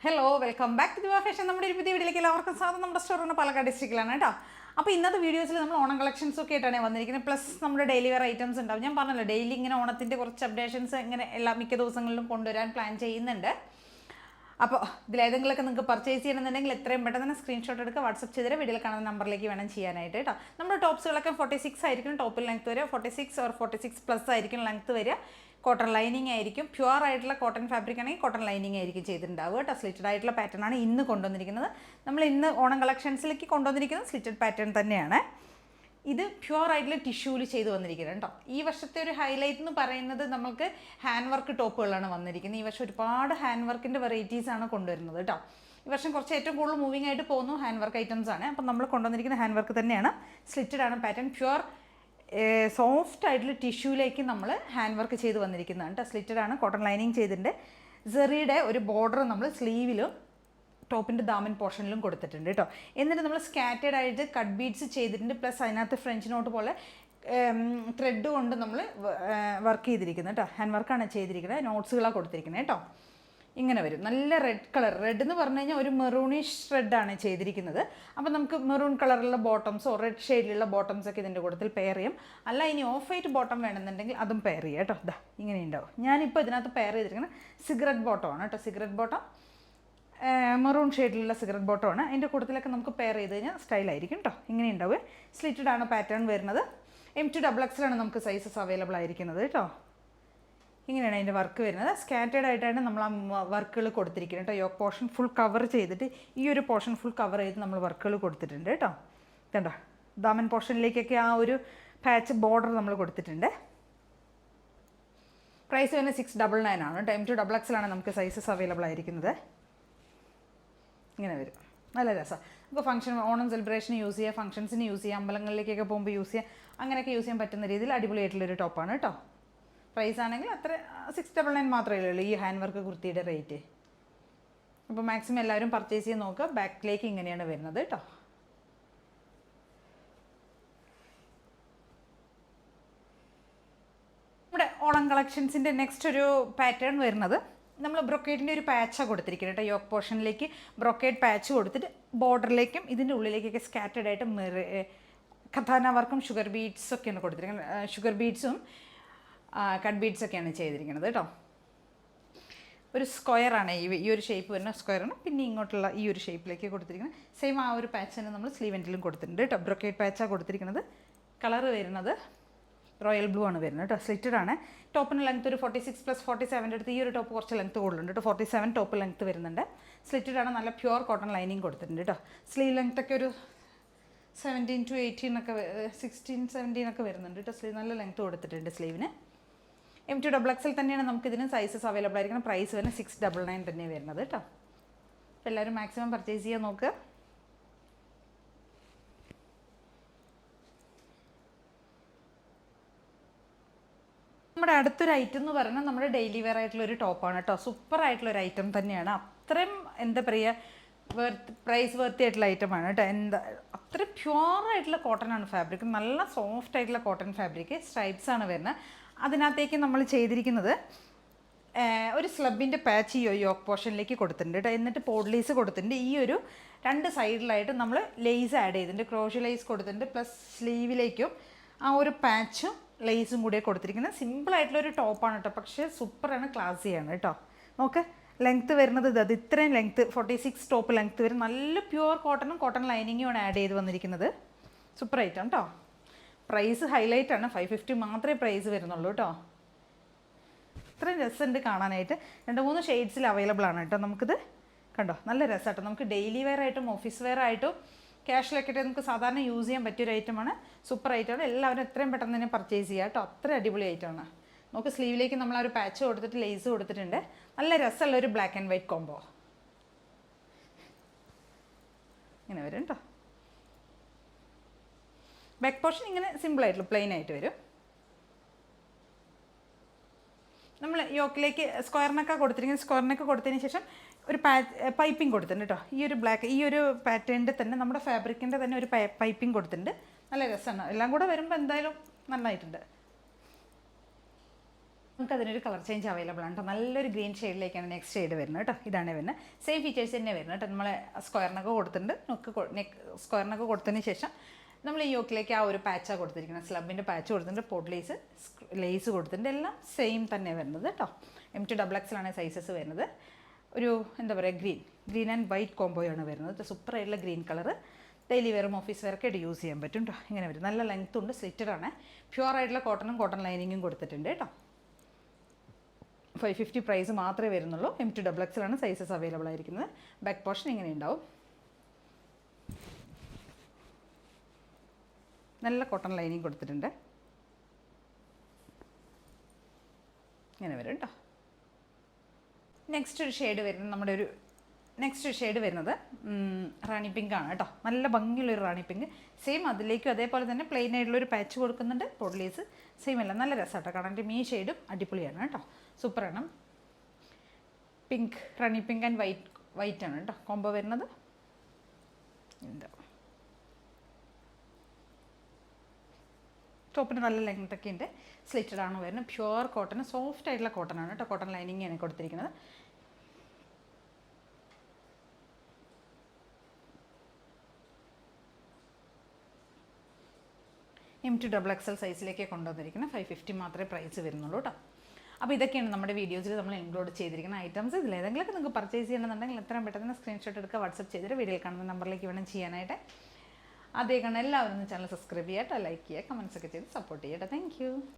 Hello welcome back to ദിവ fashion. നമ്മുടെ ഒരു പുതിയ വീഡിയോയിലേക്ക് എല്ലാവർക്കും സ്വാഗതം. നമ്മുടെ സ്റ്റോറിന് പാലക്കാട് ഡിസ്ട്രിക്റ്റിലാണ് കേട്ടോ. അപ്പോൾ ഇന്നത്തെ വീഡിയോസിൽ നമ്മൾ ഓണം കളക്ഷൻസ് ഒക്കെ ആയിട്ടാണ് വന്നിരിക്കുന്നത്. പ്ലസ് നമ്മുടെ ഡെയിലി വെയർ ഐറ്റംസ് ഉണ്ടാവും. ഞാൻ പറഞ്ഞല്ലോ ഡെയിലി ഇങ്ങനെ ഓണത്തിൻ്റെ കുറച്ച് അപ്ഡേഷൻസ് ഇങ്ങനെ മിക്ക ദിവസങ്ങളിലും കൊണ്ടുവരാൻ പ്ലാൻ ചെയ്യുന്നുണ്ട്. അപ്പോൾ ഇതിലേതെങ്കിലുമൊക്കെ നിങ്ങൾക്ക് പർച്ചേസ് ചെയ്യണമെന്നുണ്ടെങ്കിൽ എത്രയും പെട്ടെന്ന് തന്നെ സ്ക്രീൻഷോട്ട് എടുക്കുക, വാട്സപ്പ് ചെയ്തിട്ട് വീഡിയോയിൽ കാണുന്ന നമ്പറിലേക്ക് വേണം ചെയ്യാനായിട്ട് കേട്ടോ. നമ്മുടെ ടോപ്സുകളൊക്കെ 46 ആയിരിക്കും ടോപ്പിൽ ലെങ്ത്ത് വരിക, 46 ഓർ 46+ ആയിരിക്കും ലെങ്ത്ത് വരിക. കോട്ടൺ ലൈനിങ് ആയിരിക്കും. പ്യുവർ ആയിട്ടുള്ള കോട്ടൺ ഫാബ്രിക് ആണെങ്കിൽ കോട്ടൺ ലൈനിങ് ആയിരിക്കും ചെയ്തിട്ടുണ്ടാവുക കേട്ടോ. സ്ലിറ്റഡ് ആയിട്ടുള്ള പാറ്റേൺ ആണ് ഇന്ന് കൊണ്ടുവന്നിരിക്കുന്നത്. നമ്മൾ ഇന്ന് ഓണം കളക്ഷൻസിലേക്ക് കൊണ്ടുവന്നിരിക്കുന്നത് സ്ലിറ്റഡ് പാറ്റേൺ തന്നെയാണ്. ഇത് പ്യുവർ ആയിട്ടുള്ള ടിഷ്യൂവിൽ ചെയ്ത് വന്നിരിക്കുന്നത് കേട്ടോ. ഈ വർഷത്തെ ഒരു ഹൈലൈറ്റ് എന്ന് പറയുന്നത് നമുക്ക് ഹാൻഡ് വർക്ക് ടോപ്പുകളാണ് വന്നിരിക്കുന്നത്. ഈ വർഷം ഒരുപാട് ഹാൻഡ് വർക്കിൻ്റെ വെറൈറ്റീസ് ആണ് കൊണ്ടുവരുന്നത് കേട്ടോ. ഈ വർഷം കുറച്ച് ഏറ്റവും കൂടുതൽ മൂവിങ് ആയിട്ട് പോകുന്നു ഹാൻഡ് വർക്ക് ഐറ്റംസ് ആണ്. അപ്പം നമ്മൾ കൊണ്ടുവന്നിരിക്കുന്ന ഹാൻഡ് വർക്ക് തന്നെയാണ്. സ്ലിറ്റഡ് ആണ് പാറ്റേൺ. പ്യുവർ സോഫ്റ്റ് ആയിട്ടുള്ള ടിഷ്യൂലേക്ക് നമ്മൾ ഹാൻഡ് വർക്ക് ചെയ്ത് വന്നിരിക്കുന്നതാണ് കേട്ടോ. സ്ലിറ്റഡ് ആണ്, കോട്ടൺ ലൈനിങ് ചെയ്തിട്ടുണ്ട്. സെറിയുടെ ഒരു ബോർഡർ നമ്മൾ സ്ലീവിലും ടോപ്പിൻ്റെ ദാമൻ പോർഷനിലും കൊടുത്തിട്ടുണ്ട് കേട്ടോ. എന്നിട്ട് നമ്മൾ സ്കാറ്റേഡ് ആയിട്ട് കട്ട് ബീഡ്സ് ചെയ്തിട്ടുണ്ട്. പ്ലസ് അതിനകത്ത് ഫ്രഞ്ച് നോട്ട് പോലെ ത്രെഡ് കൊണ്ട് നമ്മൾ വർക്ക് ചെയ്തിരിക്കുന്നത് കേട്ടോ. ഹാൻഡ് വർക്കാണ് ചെയ്തിരിക്കുന്നത്. നോട്ട്സുകളാണ് കൊടുത്തിരിക്കുന്നത് കേട്ടോ. ഇങ്ങനെ വരും. നല്ല റെഡ് കളർ. റെഡ് എന്ന് പറഞ്ഞു കഴിഞ്ഞാൽ ഒരു മെറൂണിഷ് റെഡാണ് ചെയ്തിരിക്കുന്നത്. അപ്പോൾ നമുക്ക് മെറൂൺ കളറിലുള്ള ബോട്ടംസോ റെഡ് ഷെയ്ഡിലുള്ള ബോട്ടംസൊക്കെ ഇതിൻ്റെ കൂട്ടത്തിൽ പെയർ ചെയ്യും. അല്ല ഇനി ഓഫ് വൈറ്റ് ബോട്ടം വേണമെന്നുണ്ടെങ്കിൽ അതും പെയർ ചെയ്യാം കേട്ടോ. ഇതാ ഇങ്ങനെ ഉണ്ടാവും. ഞാനിപ്പോൾ ഇതിനകത്ത് പെയർ ചെയ്തിരിക്കുന്നത് സിഗരറ്റ് ബോട്ടമാണ് കേട്ടോ. സിഗരറ്റ് ബോട്ടം മെറൂൺ ഷെയ്ഡിലുള്ള സിഗരറ്റ് ബോട്ടമാണ്. അതിൻ്റെ കൂട്ടത്തിലൊക്കെ നമുക്ക് പെയർ ചെയ്ത് കഴിഞ്ഞാൽ സ്റ്റൈലായിരിക്കും കേട്ടോ. ഇങ്ങനെ ഉണ്ടാവുക. സ്ലിറ്റഡ് ആണ് പാറ്റേൺ വരുന്നത്. M2XX നമുക്ക് സൈസസ് അവൈലബിൾ ആയിരിക്കുന്നത് കേട്ടോ. ഇങ്ങനെയാണ് അതിൻ്റെ വർക്ക് വരുന്നത്. സ്കാറ്റേഡ് ആയിട്ടാണ് നമ്മൾ ആ വർക്കുകൾ കൊടുത്തിരിക്കുന്നത് കേട്ടോ. യോക്ക് പോർഷൻ ഫുൾ കവർ ചെയ്തിട്ട് ഈ ഒരു പോർഷൻ ഫുൾ കവർ ചെയ്ത് നമ്മൾ വർക്കുകൾ കൊടുത്തിട്ടുണ്ട് കേട്ടോ. കണ്ടോ, ദാമൻ പോർഷനിലേക്കൊക്കെ ആ ഒരു പാച്ച് ബോർഡർ നമ്മൾ കൊടുത്തിട്ടുണ്ട്. പ്രൈസ് വരുന്നത് 699 ആണ് കേട്ടോ. M2XX നമുക്ക് സൈസസ് അവൈലബിൾ ആയിരിക്കുന്നത്. ഇങ്ങനെ വരും. നല്ല രസമാണ്. നമുക്ക് ഫംഗ്ഷൻ ഓണം സെലിബ്രേഷന് യൂസ് ചെയ്യുക, ഫംഗ്ഷൻസിന് യൂസ് ചെയ്യുക, അമ്പലങ്ങളിലേക്കൊക്കെ പോകുമ്പോൾ യൂസ് ചെയ്യുക, അങ്ങനെയൊക്കെ യൂസ് ചെയ്യാൻ പറ്റുന്ന രീതിയിൽ അടിപൊളിയായിട്ടുള്ളൊരു ടോപ്പാണ് കേട്ടോ. പ്രൈസ് ആണെങ്കിൽ അത്ര 699 മാത്രമേ ഉള്ളൂ ഈ ഹാൻഡ് വർക്ക് കുർത്തിയുടെ റേറ്റ്. അപ്പോൾ മാക്സിമം എല്ലാവരും പർച്ചേസ് ചെയ്ത് നോക്കുക. ബാക്കിലേക്ക് ഇങ്ങനെയാണ് വരുന്നത് കേട്ടോ. നമ്മുടെ ഓണം കളക്ഷൻസിൻ്റെ നെക്സ്റ്റ് ഒരു പാറ്റേൺ വരുന്നത് നമ്മൾ ബ്രൊക്കേഡിൻ്റെ ഒരു പാച്ചാണ് കൊടുത്തിരിക്കുന്നത് കേട്ടോ. യോക്ക് പോർഷനിലേക്ക് ബ്രൊക്കേഡ് പാച്ച് കൊടുത്തിട്ട് ബോർഡറിലേക്കും ഇതിൻ്റെ ഉള്ളിലേക്കൊക്കെ സ്കാറ്റേഡ് ആയിട്ട് കഥാന വർക്കും ഷുഗർ ബീഡ്സൊക്കെയാണ് കൊടുത്തിരിക്കുന്നത്. ഷുഗർ ബീഡ്സും കട്ട് ബീഡ്സൊക്കെയാണ് ചെയ്തിരിക്കുന്നത് കേട്ടോ. ഒരു സ്ക്വയറാണ് ഈ ഒരു ഷേപ്പ് വരുന്ന സ്ക്വയറാണ്. പിന്നെ ഇങ്ങോട്ടുള്ള ഈ ഒരു ഷേപ്പിലേക്ക് കൊടുത്തിരിക്കുന്നത്. സെയിം ആ ഒരു പാച്ച് തന്നെ നമ്മൾ സ്ലീവ് എൻഡിലും കൊടുത്തിട്ടുണ്ട് കേട്ടോ. ബ്രൊക്കേഡ് പാച്ചാണ് കൊടുത്തിരിക്കുന്നത്. കളർ വരുന്നത് റോയൽ ബ്ലൂ ആണ് വരുന്നത് കേട്ടോ. സ്ലിറ്റഡ് ആണ്. ടോപ്പിന് ലെങ്ത്ത് ഒരു 46 + 47 അടുത്ത് ഈ ഒരു ടോപ്പ് കുറച്ച് ലെങ്ത്ത് കൂടുതലുണ്ട് കേട്ടോ. 47 ടോപ്പ് ലെങ്ത്ത് വരുന്നുണ്ട്. സ്ലിറ്റഡ് ആണ്. നല്ല പ്യുവർ കോട്ടൺ ലൈനിങ് കൊടുത്തിട്ടുണ്ട് കേട്ടോ. സ്ലീവ് ലെങ്ത്ത് ഒക്കെ ഒരു 17 to 18 ഒക്കെ 16, 17 ഒക്കെ വരുന്നുണ്ട് കേട്ടോ. സ്ലീവ് നല്ല ലെങ്ത്ത് കൊടുത്തിട്ടുണ്ട് സ്ലീവിന്. M2XX തന്നെയാണ് നമുക്കിതിന് സൈസസ് അവൈലബിൾ ആയിരിക്കണം. പ്രൈസ് വരുന്നത് 699 തന്നെ വരുന്നത് കേട്ടോ. അപ്പോൾ എല്ലാവരും മാക്സിമം പർച്ചേസ് ചെയ്യാൻ നോക്കുക. നമ്മുടെ അടുത്തൊരു ഐറ്റം എന്ന് പറഞ്ഞാൽ നമ്മുടെ ഡെയിലി വെയർ ആയിട്ടുള്ളൊരു ടോപ്പാണ് കേട്ടോ. സൂപ്പർ ആയിട്ടുള്ളൊരു ഐറ്റം തന്നെയാണ്. അത്രയും എന്താ പറയുക പ്രൈസ് വർത്തി ആയിട്ടുള്ള ഐറ്റമാണ് കേട്ടോ. അത്രയും പ്യുവർ ആയിട്ടുള്ള കോട്ടൺ ആണ് ഫാബ്രിക്. നല്ല സോഫ്റ്റ് ആയിട്ടുള്ള കോട്ടൺ ഫാബ്രിക്. സ്ട്രൈപ്സ് ആണ് വരുന്നത്. അതിനകത്തേക്ക് നമ്മൾ ചെയ്തിരിക്കുന്നത് ഒരു സ്ലബിൻ്റെ പാച്ച് ഈ യോക്ക് പോർഷനിലേക്ക് കൊടുത്തിട്ടുണ്ട് കേട്ടോ. എന്നിട്ട് പോഡ്ലീസ് കൊടുത്തിട്ടുണ്ട്. ഈ ഒരു രണ്ട് സൈഡിലായിട്ട് നമ്മൾ ലേസ് ആഡ് ചെയ്തിട്ടുണ്ട്. ക്രോഷ്യ ലേസ് കൊടുത്തിട്ടുണ്ട്. പ്ലസ് സ്ലീവിലേക്കും ആ ഒരു പാച്ചും ലേസും കൂടെ കൊടുത്തിരിക്കുന്നത്. സിമ്പിളായിട്ടുള്ളൊരു ടോപ്പാണ് കേട്ടോ. പക്ഷേ സൂപ്പറാണ്, ക്ലാസ്സിയാണ് കേട്ടോ. നോക്ക് ലെങ്ത്ത് വരുന്നത് ഇത് ഇത്രയും ലെങ്ത്ത് 46 ടോപ്പ് ലെങ്ത്ത് വരും. നല്ല പ്യുവർ കോട്ടണും കോട്ടൺ ലൈനിങ്ങുമാണ് ആഡ് ചെയ്ത് വന്നിരിക്കുന്നത്. സൂപ്പർ ഐറ്റം കേട്ടോ. പ്രൈസ് ഹൈലൈറ്റ് ആണ്. 550 മാത്രമേ പ്രൈസ് വരുന്നുള്ളൂ കേട്ടോ. ഇത്രയും രസമുണ്ട് കാണാനായിട്ട്. 2-3 ഷെയ്ഡ്സിൽ അവൈലബിൾ ആണ് കേട്ടോ. നമുക്കിത് കണ്ടോ, നല്ല രസമാട്ടോ. നമുക്ക് ഡെയിലി വെയർ ആയിട്ടും ഓഫീസ് വെയർ ആയിട്ടും ക്യാഷിലൊക്കെ നമുക്ക് സാധാരണ യൂസ് ചെയ്യാൻ പറ്റിയൊരു ഐറ്റമാണ്. സൂപ്പർ ഐറ്റമാണ്. എല്ലാവരും എത്രയും പെട്ടെന്ന് തന്നെ പർച്ചേസ് ചെയ്യുക കേട്ടോ. അത്ര അടിപൊളി ഐറ്റമാണ്. നമുക്ക് സ്ലീവിലേക്ക് നമ്മൾ ആ ഒരു പാച്ച് കൊടുത്തിട്ട് ലേസ് കൊടുത്തിട്ടുണ്ട്. നല്ല രസമുള്ള ഒരു ബ്ലാക്ക് ആൻഡ് വൈറ്റ് കോംബോ ഇങ്ങനെ വരും കേട്ടോ. ബാക്ക് പോർഷൻ ഇങ്ങനെ സിമ്പിളായിട്ടുള്ള പ്ലെയിൻ ആയിട്ട് വരും. നമ്മൾ യോക്കിലേക്ക് സ്ക്വയറിനൊക്കെ കൊടുത്തിരിക്കുന്നത്. സ്ക്വയറിനൊക്കെ കൊടുത്തതിന് ശേഷം ഒരു പൈപ്പിംഗ് കൊടുത്തിട്ടുണ്ട് കേട്ടോ. ഈ ഒരു ബ്ലാക്ക് ഈ ഒരു പാറ്റേണിൻ്റെ തന്നെ നമ്മുടെ ഫാബ്രിക്കിൻ്റെ തന്നെ ഒരു പൈപ്പിംഗ് കൊടുത്തിട്ടുണ്ട്. നല്ല രസമാണ്. എല്ലാം കൂടെ വരുമ്പോൾ എന്തായാലും നന്നായിട്ടുണ്ട്. നമുക്ക് അതിനൊരു കളർ ചേഞ്ച് അവൈലബിൾ ആണ് കേട്ടോ. നല്ലൊരു ഗ്രീൻ ഷെയ്ഡിലേക്കാണ് നെക്സ്റ്റ് ഷെയ്ഡ് വരുന്നത് കേട്ടോ. ഇതാണ് വരുന്നത്. സെയിം ഫീച്ചേഴ്സ് തന്നെ വരുന്നത് കേട്ടോ. നമ്മൾ സ്ക്വയറിനൊക്കെ കൊടുത്തിട്ടുണ്ട്. നെക്ക് സ്ക്വയറിനൊക്കെ കൊടുത്തതിന് ശേഷം നമ്മൾ ഈ യോക്കിലേക്ക് ആ ഒരു പാച്ചാണ് കൊടുത്തിരിക്കുന്നത്. സ്ലബിൻ്റെ പാച്ച് കൊടുത്തിട്ടുണ്ട്. പോട്ട് ലേസ് കൊടുത്തിട്ടുണ്ട്. എല്ലാം സെയിം തന്നെ വരുന്നത് കേട്ടോ. M2XXലാണ് സൈസസ് വരുന്നത്. ഒരു എന്താ പറയുക, ഗ്രീൻ ആൻഡ് വൈറ്റ് കോംബോയാണ് വരുന്നത്. സൂപ്പർ ആയിട്ടുള്ള ഗ്രീൻ കളർ. ഡെയിലി വെയറും ഓഫീസ് വെയറൊക്കെ ആയിട്ട് യൂസ് ചെയ്യാൻ പറ്റും കേട്ടോ. ഇങ്ങനെ വരും. നല്ല ലെങ്ത് ഉണ്ട്. സ്ലിറ്റഡാണ്. പ്യുവർ ആയിട്ടുള്ള കോട്ടൺ ലൈനിങ്ങും കൊടുത്തിട്ടുണ്ട് കേട്ടോ. 550 പ്രൈസ് മാത്രമേ വരുന്നുള്ളൂ. M2XXലാണ് സൈസസ് അവൈലബിൾ ആയിരിക്കുന്നത്. ബാക്ക് പോർഷൻ ഇങ്ങനെ ഉണ്ടാവും. നല്ല കോട്ടൺ ലൈനിങ് കൊടുത്തിട്ടുണ്ട്. ഇങ്ങനെ വരും കേട്ടോ. നെക്സ്റ്റ് ഒരു ഷെയ്ഡ് വരുന്നത് റാണി പിങ്ക് ആണ് കേട്ടോ. നല്ല ഭംഗിയുള്ളൊരു റാണി പിങ്ക്. സെയിം അതിലേക്കും അതേപോലെ തന്നെ പ്ലെയിൻ ആയിട്ടുള്ളൊരു പാച്ച് കൊടുക്കുന്നുണ്ട്. പൊഡ്ലീസ് സെയിം അല്ല, നല്ല രസമാട്ടോ കാണാൻ. ഈ ഷെയ്ഡും അടിപൊളിയാണ് കേട്ടോ. സൂപ്പറാണ്. Pink, Rani pink and white ആണ് കേട്ടോ കോംബോ വരുന്നത്. എന്താ ടോപ്പിന് നല്ല ലെങ്ത്തൊക്കെ ഉണ്ട്. സ്ലിറ്റഡ് ആണ് വരുന്നത്. പ്യുവർ കോട്ടൺ, സോഫ്റ്റ് ആയിട്ടുള്ള കോട്ടൺ ആണ് കേട്ടോ. കോട്ടൺ ലൈനിങ്ങാണ് കൊടുത്തിരിക്കുന്നത്. M2XXL സൈസിലേക്ക് കൊണ്ടുവന്നിരിക്കുന്നത്. 550 മാത്രമേ പ്രൈസ് വരുന്നുള്ളൂ കേട്ടോ. അപ്പോൾ ഇതൊക്കെയാണ് നമ്മുടെ വീഡിയോസിൽ നമ്മൾ ഇൻക്ലൂഡ് ചെയ്തിരിക്കുന്ന ഐറ്റംസ്. ഇതിലേതെങ്കിലുമൊക്കെ നിങ്ങൾക്ക് പർച്ചേസ് ചെയ്യണമെന്നുണ്ടെങ്കിൽ എത്രയും പെട്ടെന്ന് സ്ക്രീൻഷോട്ട് എടുക്കുക, വാട്സപ്പ് ചെയ്തിട്ട് വീഡിയോയിൽ കാണുന്ന നമ്പറിലേക്ക് വേണം ചെയ്യാനായിട്ട്. അതേ കാണാൻ എല്ലാവരും ചാനൽ സബ്സ്ക്രൈബ് ചെയ്യുക, ലൈക്ക് ചെയ്യുക, കമൻസ് ഒക്കെ ചെയ്ത് സപ്പോർട്ട് ചെയ്യുക. Thank you.